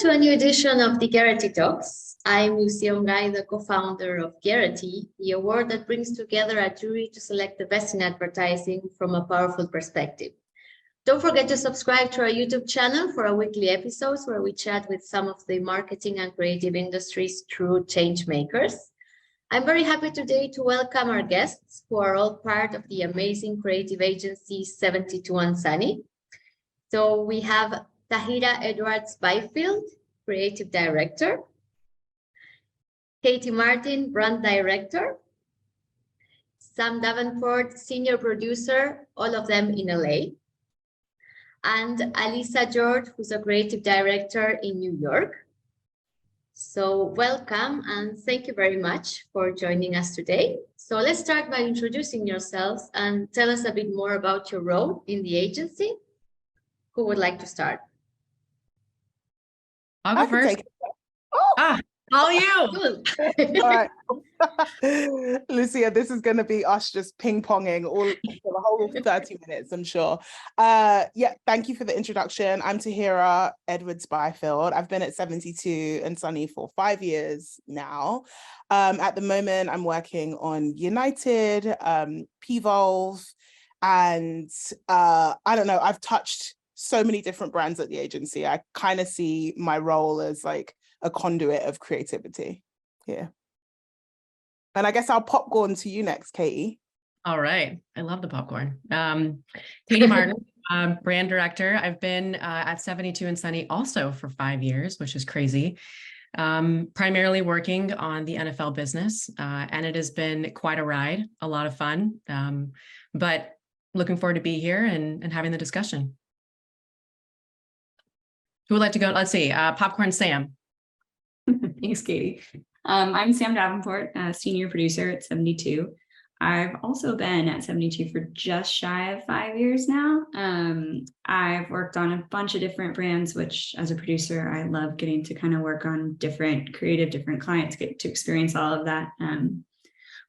to a new edition of the Gerety Talks. I'm Lucia, the co-founder of Gerety, the award that brings together a jury to select the best in advertising from a powerful perspective. Don't forget to subscribe to our YouTube channel for our weekly episodes where we chat with some of the marketing and creative industry's true change makers. I'm very happy today to welcome our guests who are all part of the amazing creative agency 72andSunny. So we have Tahirah Byfield, Creative Director, Katie Martin, Brand Director, Sam Davenport, Senior Producer, all of them in LA, and Alyssa Georg, who's a Creative Director in New York. So welcome and thank you very much for joining us today. So let's start by introducing yourselves and tell us a bit more about your role in the agency. Who would like to start? I'll go first. All you. All right. Lucia, this is going to be us just ping-ponging all for the whole 30 minutes, I'm sure. Yeah, thank you for the introduction. I'm Tahirah Byfield. I've been at 72andSunny for 5 years now. At the moment, I'm working on United, P-Volve, and I don't know, I've touched so many different brands at the agency. I kind of see my role as like a conduit of creativity here. And I guess I'll popcorn to you next, Katie. All right. I love the popcorn. Katie Martin, brand director. I've been at 72andSunny also for 5 years, which is crazy. Primarily working on the NFL business. And it has been quite a ride, a lot of fun. But looking forward to be here and having the discussion. Who would like to go? Let's see. Popcorn Sam. Thanks, Katie. I'm Sam Davenport, senior producer at 72. I've also been at 72 for just shy of 5 years now. I've worked on a bunch of different brands, which as a producer, I love getting to kind of work on different clients, get to experience all of that.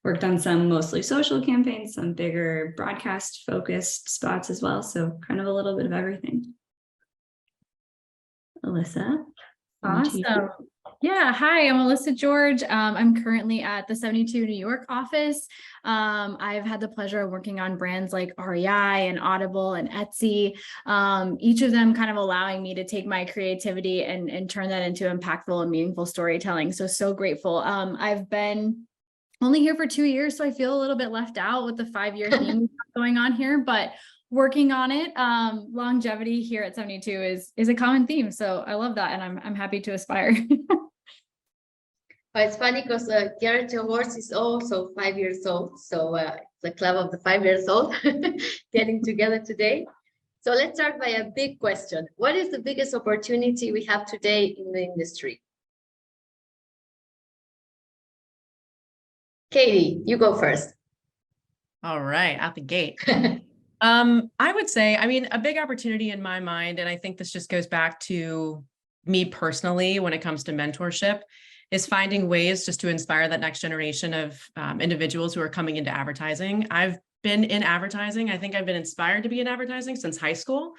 Worked on some mostly social campaigns, some bigger broadcast focused spots as well. So kind of a little bit of everything. Alyssa. Awesome. Yeah, hi, I'm Alyssa Georg. I'm currently at the 72 New York office. I've had the pleasure of working on brands like REI and Audible and Etsy, each of them kind of allowing me to take my creativity and turn that into impactful and meaningful storytelling. So grateful. I've been only here for 2 years, so I feel a little bit left out with the 5-year theme going on here, but working on it. Longevity here at 72 is a common theme. So I love that. And I'm happy to aspire. It's funny because Gerety Awards is also 5 years old. So the club of the 5 years old getting together today. So let's start by a big question. What is the biggest opportunity we have today in the industry? Katie, you go first. All right, out the gate. I would say, I mean, a big opportunity in my mind, and I think this just goes back to me personally when it comes to mentorship, is finding ways just to inspire that next generation of individuals who are coming into advertising. I've been in advertising. I think I've been inspired to be in advertising since high school.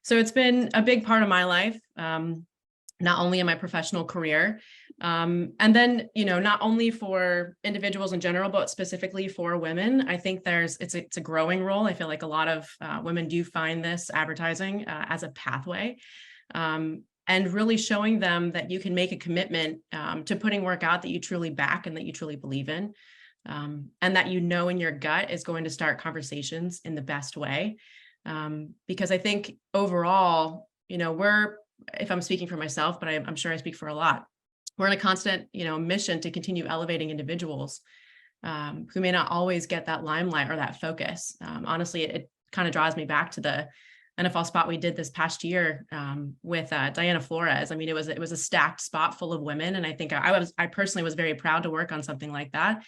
So it's been a big part of my life, not only in my professional career, and then, you know, not only for individuals in general, but specifically for women. I think it's a growing role. I feel like a lot of women do find this advertising as a pathway, and really showing them that you can make a commitment to putting work out that you truly back and that you truly believe in, and that you know in your gut is going to start conversations in the best way. Because I think overall, you know, if I'm speaking for myself, but I'm sure I speak for a lot, we're in a constant, you know, mission to continue elevating individuals who may not always get that limelight or that focus. Honestly, it kind of draws me back to the NFL spot we did this past year with Diana Flores. I mean, it was a stacked spot full of women, and I think I personally was very proud to work on something like that.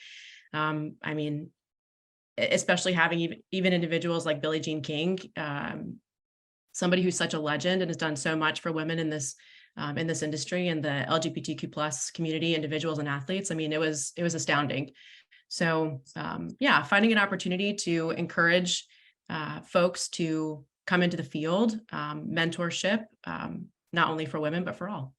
I mean, especially having even individuals like Billie Jean King, somebody who's such a legend and has done so much for women in this industry and the LGBTQ plus community, individuals and athletes. I mean, it was astounding. So yeah, finding an opportunity to encourage folks to come into the field, mentorship, not only for women, but for all.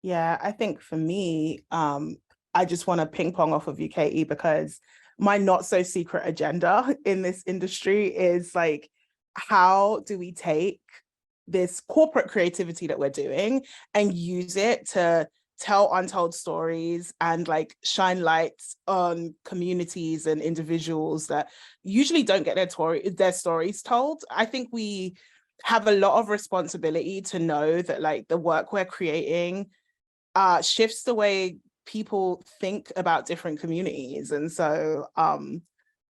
Yeah, I think for me, I just want to ping pong off of UKE because my not so secret agenda in this industry is like, how do we take this corporate creativity that we're doing and use it to tell untold stories and like shine lights on communities and individuals that usually don't get their stories told. I think we have a lot of responsibility to know that like the work we're creating shifts the way people think about different communities. And so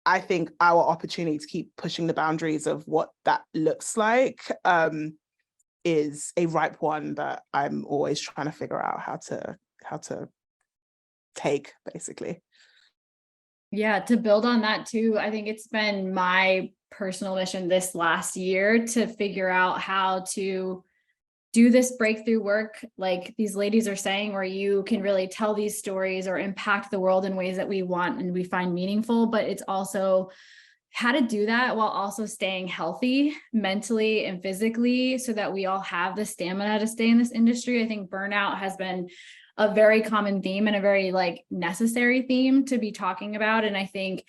I think our opportunity to keep pushing the boundaries of what that looks like is a ripe one that I'm always trying to figure out how to take, basically. Yeah, to build on that too, I think it's been my personal mission this last year to figure out how to do this breakthrough work, like these ladies are saying, where you can really tell these stories or impact the world in ways that we want and we find meaningful, but it's also how to do that while also staying healthy mentally and physically so that we all have the stamina to stay in this industry. I think burnout has been a very common theme and a very like necessary theme to be talking about. And I think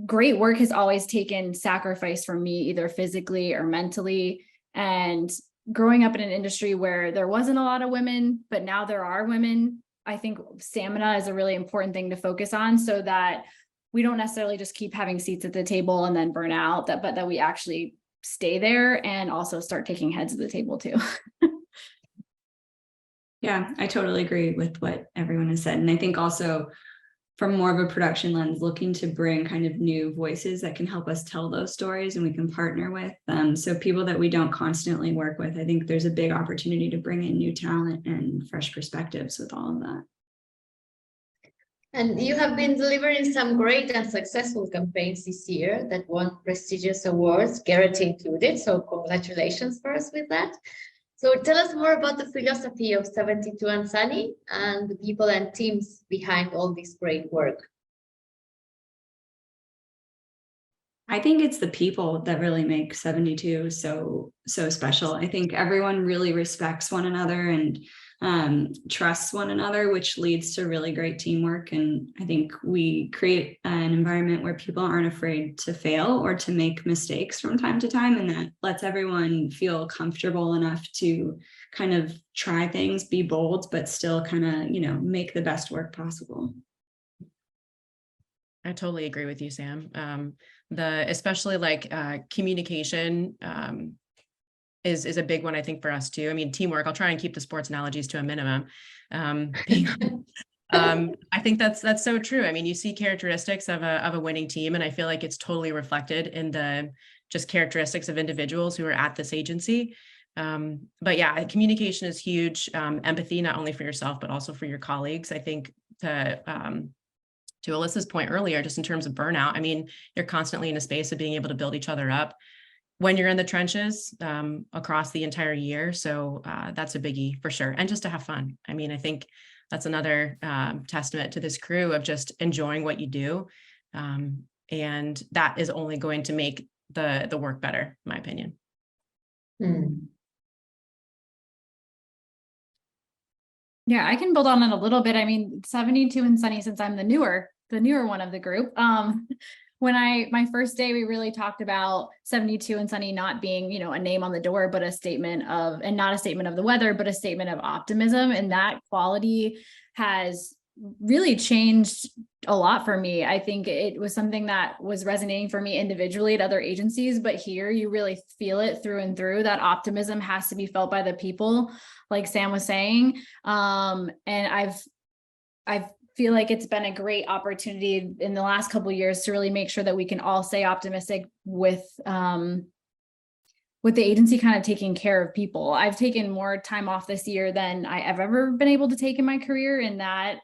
great work has always taken sacrifice from me, either physically or mentally. And growing up in an industry where there wasn't a lot of women, but now there are women, I think stamina is a really important thing to focus on so that we don't necessarily just keep having seats at the table and then burn out, but that we actually stay there and also start taking heads at the table too. Yeah, I totally agree with what everyone has said. And I think also from more of a production lens, looking to bring kind of new voices that can help us tell those stories and we can partner with them. So people that we don't constantly work with, I think there's a big opportunity to bring in new talent and fresh perspectives with all of that. And you have been delivering some great and successful campaigns this year that won prestigious awards, Gerety included. So congratulations first with that. So tell us more about the philosophy of 72andSunny and the people and teams behind all this great work. I think it's the people that really make 72 so special. I think everyone really respects one another and trusts one another, which leads to really great teamwork. And I think we create an environment where people aren't afraid to fail or to make mistakes from time to time. And that lets everyone feel comfortable enough to kind of try things, be bold, but still kind of, you know, make the best work possible. I totally agree with you, Sam. Especially like communication is a big one, I think, for us too. I mean, teamwork, I'll try and keep the sports analogies to a minimum. I think that's so true. I mean, you see characteristics of a winning team, and I feel like it's totally reflected in the just characteristics of individuals who are at this agency. But yeah, communication is huge. Empathy, not only for yourself, but also for your colleagues. I think to Alyssa's point earlier, just in terms of burnout, I mean, you're constantly in a space of being able to build each other up when you're in the trenches across the entire year. So that's a biggie for sure. And just to have fun. I mean, I think that's another testament to this crew of just enjoying what you do. And that is only going to make the work better, in my opinion. Yeah, I can build on it a little bit. I mean, 72andSunny, since I'm the newer one of the group. When my first day, we really talked about 72andSunny not being, you know, a name on the door, but a statement of, and not a statement of the weather, but a statement of optimism. And that quality has really changed a lot for me. I think it was something that was resonating for me individually at other agencies, but here you really feel it through and through. That optimism has to be felt by the people, like Sam was saying. And I feel like it's been a great opportunity in the last couple of years to really make sure that we can all stay optimistic with the agency kind of taking care of people. I've taken more time off this year than I have ever been able to take in my career, and that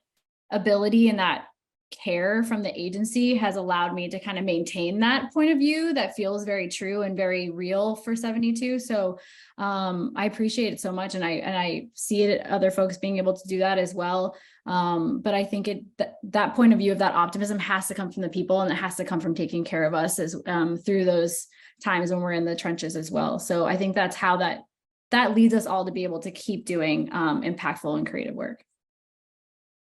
ability and that care from the agency has allowed me to kind of maintain that point of view that feels very true and very real for 72. So I appreciate it so much, and I see it other folks being able to do that as well. But I think that point of view of that optimism has to come from the people, and it has to come from taking care of us as through those times when we're in the trenches as well. So I think that's how that that leads us all to be able to keep doing impactful and creative work.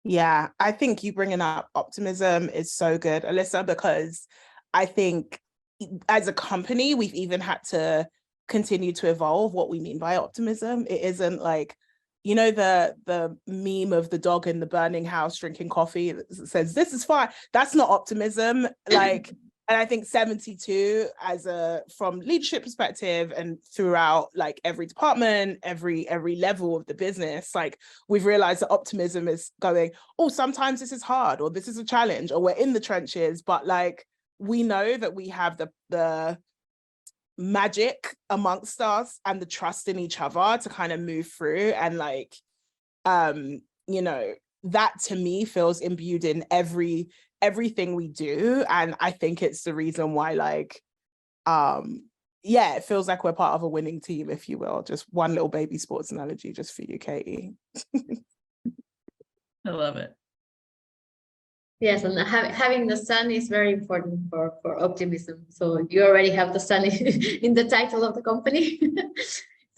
Yeah, I think you bringing up optimism is so good, Alyssa, because I think as a company, we've even had to continue to evolve what we mean by optimism. It isn't like, you know, the meme of the dog in the burning house drinking coffee that says, this is fine. That's not optimism. Like, and I think 72 from leadership perspective and throughout like every department, every level of the business, like we've realized that optimism is going, oh, sometimes this is hard, or this is a challenge, or we're in the trenches, but like, we know that we have the magic amongst us and the trust in each other to kind of move through. And like, you know, that to me feels imbued in everything we do. And I think it's the reason why, like, yeah, it feels like we're part of a winning team, if you will. Just one little baby sports analogy just for you, Katie. I love it. Yes, and having the sun is very important for optimism. So you already have the sun in the title of the company.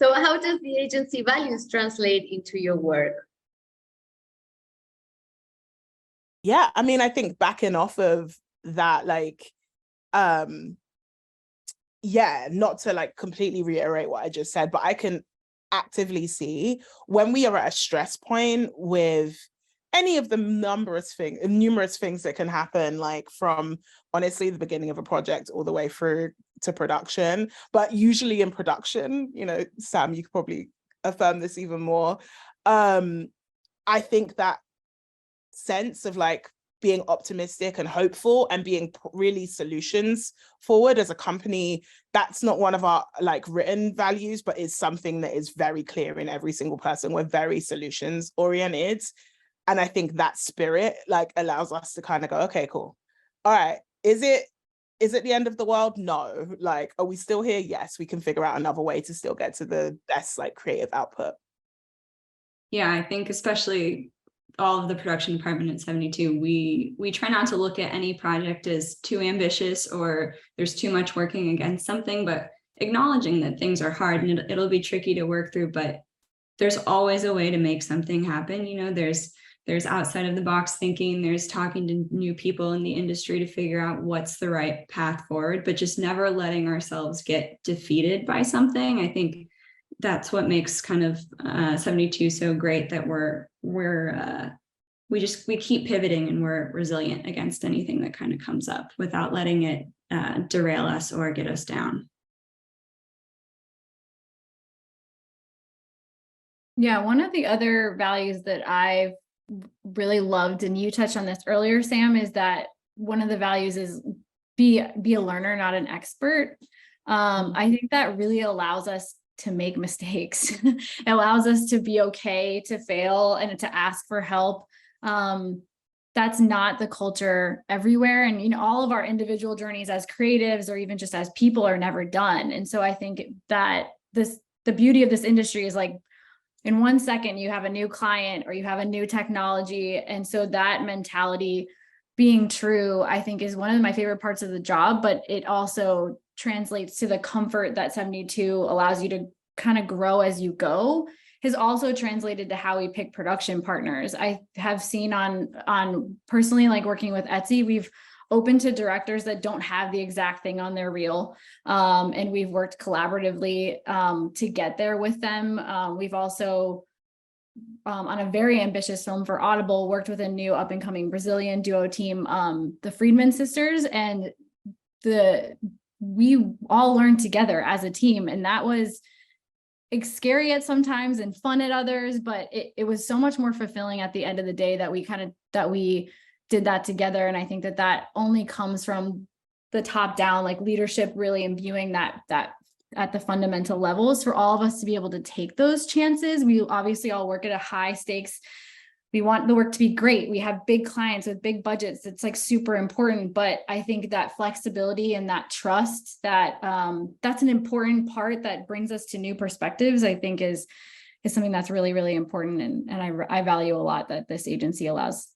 So how does the agency values translate into your work? Yeah, I mean, I think backing off of that, like, yeah, not to like completely reiterate what I just said, but I can actively see when we are at a stress point with any of the numerous things that can happen, like from honestly the beginning of a project all the way through to production. But usually in production, you know, Sam, you could probably affirm this even more. I think that sense of like being optimistic and hopeful and being really solutions forward as a company, that's not one of our like written values, but is something that is very clear in every single person. We're very solutions oriented. And I think that spirit like allows us to kind of go, okay, cool. All right, is it the end of the world? No. Like, are we still here? Yes, we can figure out another way to still get to the best like creative output. Yeah, I think especially all of the production department at 72, we try not to look at any project as too ambitious or there's too much working against something, but acknowledging that things are hard and it'll be tricky to work through, but there's always a way to make something happen. You know, there's outside of the box thinking, there's talking to new people in the industry to figure out what's the right path forward, but just never letting ourselves get defeated by something. I think that's what makes kind of 72 so great, that we keep pivoting and we're resilient against anything that kind of comes up without letting it derail us or get us down. Yeah, one of the other values that I've really loved, and you touched on this earlier, Sam, is that one of the values is be a learner, not an expert. I think that really allows us to make mistakes. It allows us to be okay to fail and to ask for help. That's not the culture everywhere. And, you know, all of our individual journeys as creatives or even just as people are never done. And so I think that the beauty of this industry is like, in 1 second, you have a new client or you have a new technology. And so that mentality being true, I think, is one of my favorite parts of the job, but it also translates to the comfort that 72 allows you to kind of grow as you go, has also translated to how we pick production partners. I have seen on personally, like working with Etsy, we've open to directors that don't have the exact thing on their reel. And we've worked collaboratively to get there with them. We've also, on a very ambitious film for Audible, worked with a new up and coming Brazilian duo team, the Friedman sisters, and we all learned together as a team. And that was scary at sometimes and fun at others, but it was so much more fulfilling at the end of the day that we did that together. And I think that only comes from the top down, like leadership really imbuing that at the fundamental levels for all of us to be able to take those chances. We obviously all work at a high stakes. We want the work to be great. We have big clients with big budgets. It's like super important. But I think that flexibility and that trust, that's an important part that brings us to new perspectives, I think is something that's really, really important. And I value a lot that this agency allows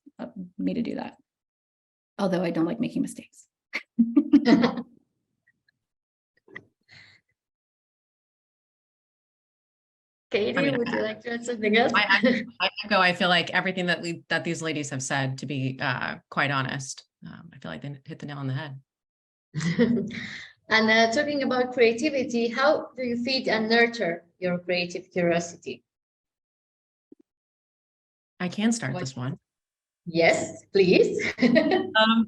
me to do that. Although I don't like making mistakes. Katie, I mean, would you like to add something else? I echo. I feel like everything that these ladies have said, to be quite honest. I feel like they hit the nail on the head. And talking about creativity, how do you feed and nurture your creative curiosity? I can start this one. Yes, please.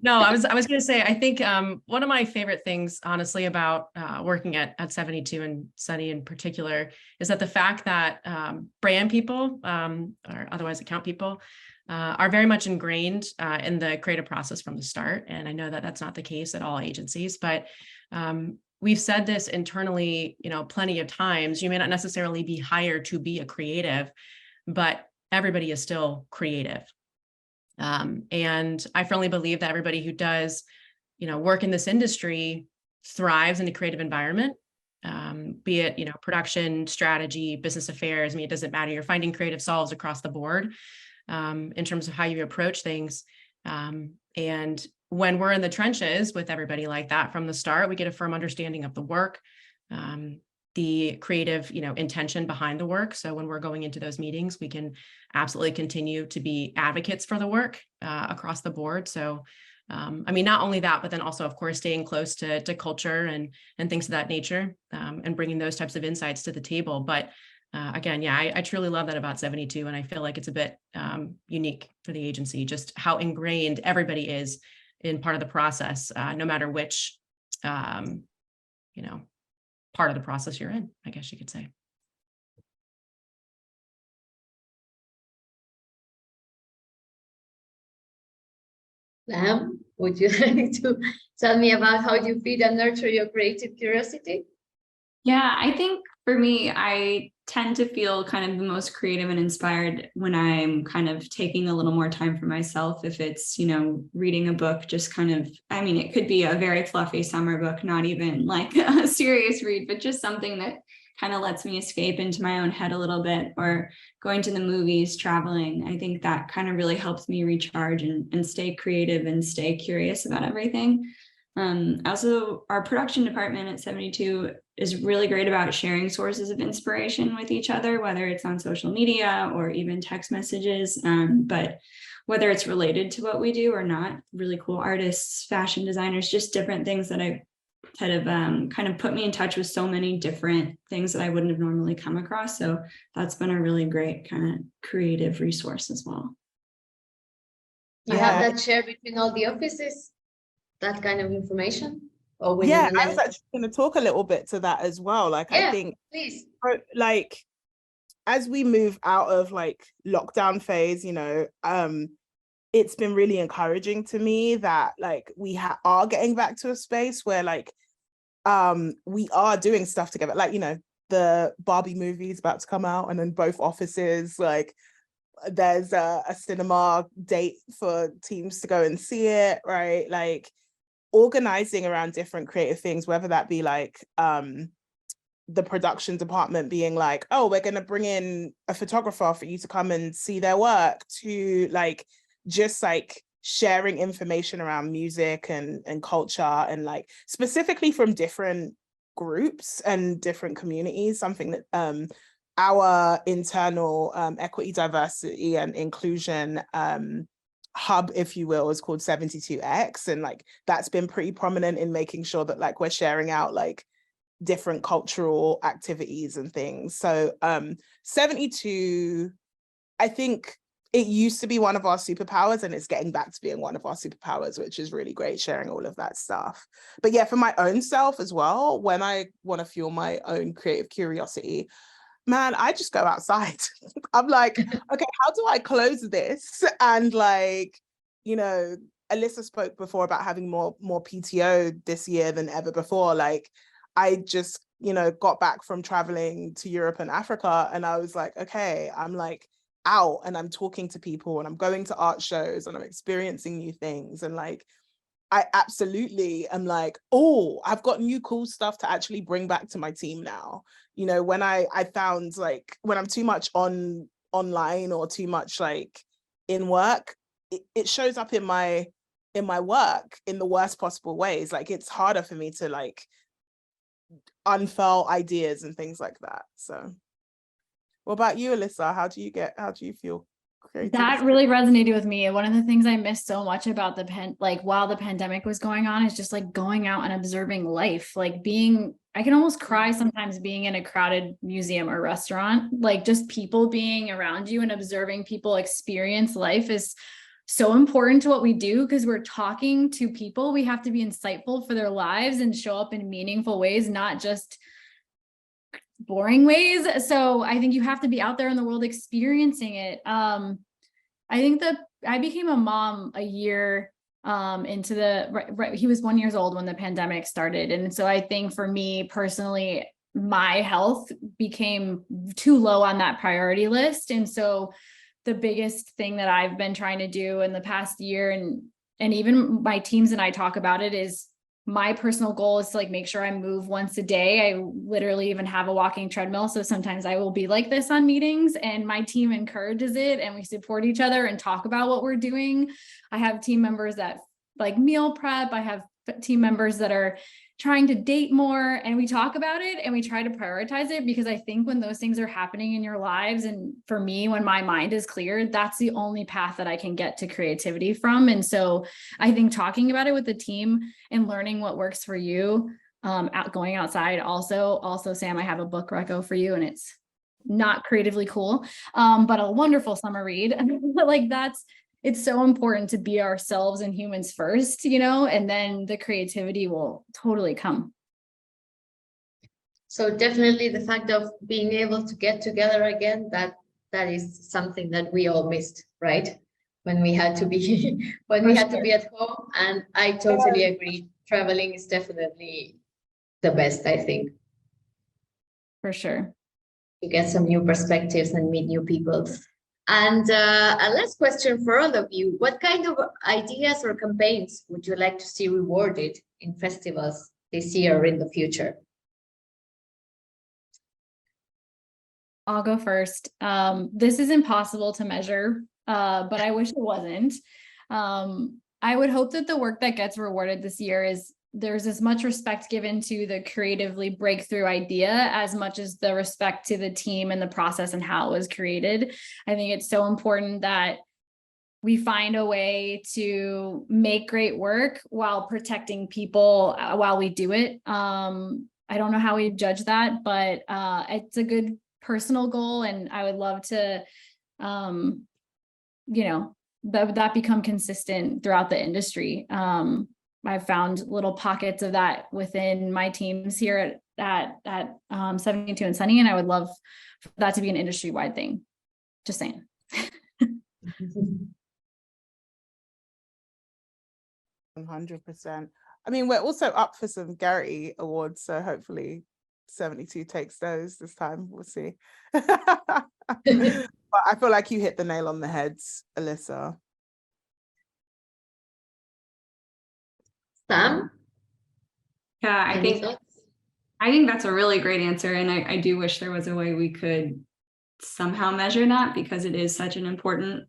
No, I was going to say, I think one of my favorite things, honestly, about working at 72 and Sunny in particular, is that the fact that brand people, or otherwise account people, are very much ingrained in the creative process from the start. And I know that that's not the case at all agencies, but we've said this internally, plenty of times. You may not necessarily be hired to be a creative, but everybody is still creative. And I firmly believe that everybody who does, work in this industry thrives in a creative environment, be it, production, strategy, business affairs. I mean, it doesn't matter. You're finding creative solves across the board in terms of how you approach things. And when we're in the trenches with everybody like that from the start, we get a firm understanding of the work, the creative, intention behind the work. So when we're going into those meetings, we can absolutely continue to be advocates for the work across the board. So, I mean, not only that, but then also, of course, staying close to culture and things of that nature, and bringing those types of insights to the table. But again, yeah, I truly love that about 72, and I feel like it's a bit unique for the agency, just how ingrained everybody is in part of the process, no matter which, part of the process you're in, I guess you could say. Would you like to tell me about how you feed and nurture your creative curiosity? Yeah, I think for me, I tend to feel kind of the most creative and inspired when I'm kind of taking a little more time for myself. If it's, reading a book, just kind of, I mean, it could be a very fluffy summer book, not even like a serious read, but just something that kind of lets me escape into my own head a little bit, or going to the movies, traveling. I think that kind of really helps me recharge and stay creative and stay curious about everything. Also, our production department at 72 is really great about sharing sources of inspiration with each other, whether it's on social media or even text messages. But whether it's related to what we do or not, really cool artists, fashion designers, just different things that I kind of put me in touch with so many different things that I wouldn't have normally come across. So that's been a really great kind of creative resource as well. You have that shared between all the offices, that kind of information? Or I was actually going to talk a little bit to that as well. Like, I think, please. Like, as we move out of like lockdown phase, it's been really encouraging to me that like we are getting back to a space where like we are doing stuff together. Like, the Barbie movie is about to come out, and then both offices, like, there's a cinema date for teams to go and see it, right? Like, organizing around different creative things, whether that be like the production department being like, oh, we're going to bring in a photographer for you to come and see their work, to like just like sharing information around music and culture, and like specifically from different groups and different communities, something that our internal equity, diversity and inclusion hub, if you will, is called 72X, and like that's been pretty prominent in making sure that like we're sharing out like different cultural activities and things. So 72, I think it used to be one of our superpowers, and it's getting back to being one of our superpowers, which is really great, sharing all of that stuff. But yeah, for my own self as well, when I want to fuel my own creative curiosity, man, I just go outside. I'm like, okay, how do I close this? And like, Alyssa spoke before about having more PTO this year than ever before. Like, I just, got back from traveling to Europe and Africa, and I was like, okay, I'm like out and I'm talking to people and I'm going to art shows and I'm experiencing new things. And like, I absolutely am like, oh, I've got new cool stuff to actually bring back to my team now. When I found like when I'm too much online or too much like in work, it shows up in my work in the worst possible ways. Like, it's harder for me to like unfurl ideas and things like that. So What about you, Alyssa? How do you feel? That really resonated with me. One of the things I missed so much about while the pandemic was going on is just like going out and observing life, like I can almost cry sometimes being in a crowded museum or restaurant, like just people being around you and observing people experience life is so important to what we do, because we're talking to people. We have to be insightful for their lives and show up in meaningful ways, not just boring ways. So I think you have to be out there in the world experiencing it. I think that I became a mom a year into he was 1 year old when the pandemic started. And so I think for me personally, my health became too low on that priority list. And so the biggest thing that I've been trying to do in the past year, and even my teams and I talk about it, is my personal goal is to like make sure I move once a day. I literally even have a walking treadmill. So sometimes I will be like this on meetings, and my team encourages it and we support each other and talk about what we're doing. I have team members that like meal prep. I have team members that are trying to date more, and we talk about it and we try to prioritize it, because I think when those things are happening in your lives, and for me, when my mind is clear, that's the only path that I can get to creativity from. And so I think talking about it with the team and learning what works for you, going outside also, Sam, I have a book reco for you, and it's not creatively cool, but a wonderful summer read. Like it's so important to be ourselves and humans first, and then the creativity will totally come. So definitely the fact of being able to get together again, that is something that we all missed, right? When we had to be to be at home. And I totally agree. Traveling is definitely the best, I think. For sure. To get some new perspectives and meet new people. And a last question for all of you: what kind of ideas or campaigns would you like to see rewarded in festivals this year or in the future? I'll go first. This is impossible to measure, but I wish it wasn't. I would hope that the work that gets rewarded this year is there's as much respect given to the creatively breakthrough idea as much as the respect to the team and the process and how it was created. I think it's so important that we find a way to make great work while protecting people while we do it. I don't know how we judge that, but it's a good personal goal, and I would love to, that become consistent throughout the industry. I've found little pockets of that within my teams here at 72andSunny, and I would love for that to be an industry-wide thing. Just saying. 100%. I mean, we're also up for some Gerety awards, so hopefully 72 takes those this time. We'll see. But I feel like you hit the nail on the head, Alyssa. Sam? Yeah, I think that's a really great answer. And I do wish there was a way we could somehow measure that, because it is such an important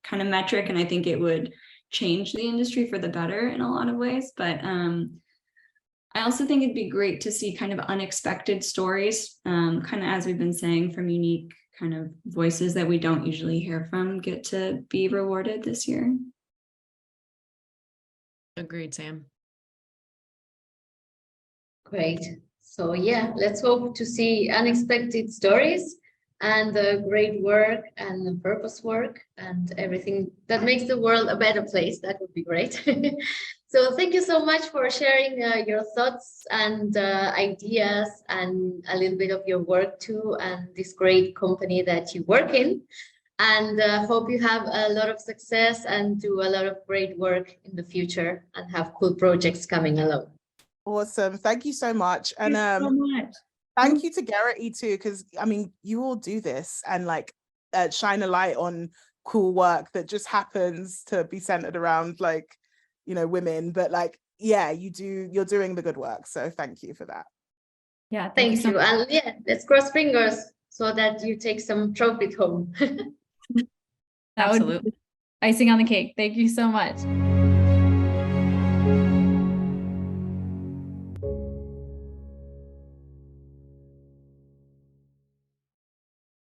kind of metric. And I think it would change the industry for the better in a lot of ways. But I also think it'd be great to see kind of unexpected stories, kind of as we've been saying, from unique kind of voices that we don't usually hear from get to be rewarded this year. Agreed, Sam. Great. So yeah, let's hope to see unexpected stories and great work and purpose work and everything that makes the world a better place. That would be great. So thank you so much for sharing your thoughts and ideas and a little bit of your work too, and this great company that you work in. And hope you have a lot of success and do a lot of great work in the future and have cool projects coming along. Awesome. Thank you so much. And so much. Thank you to Gerety too, because I mean, you all do this and like shine a light on cool work that just happens to be centered around like, women, but like, yeah, you're doing the good work. So thank you for that. Yeah. Thank you. And yeah, let's cross fingers so that you take some trophies home. That would be icing on the cake. Thank you so much.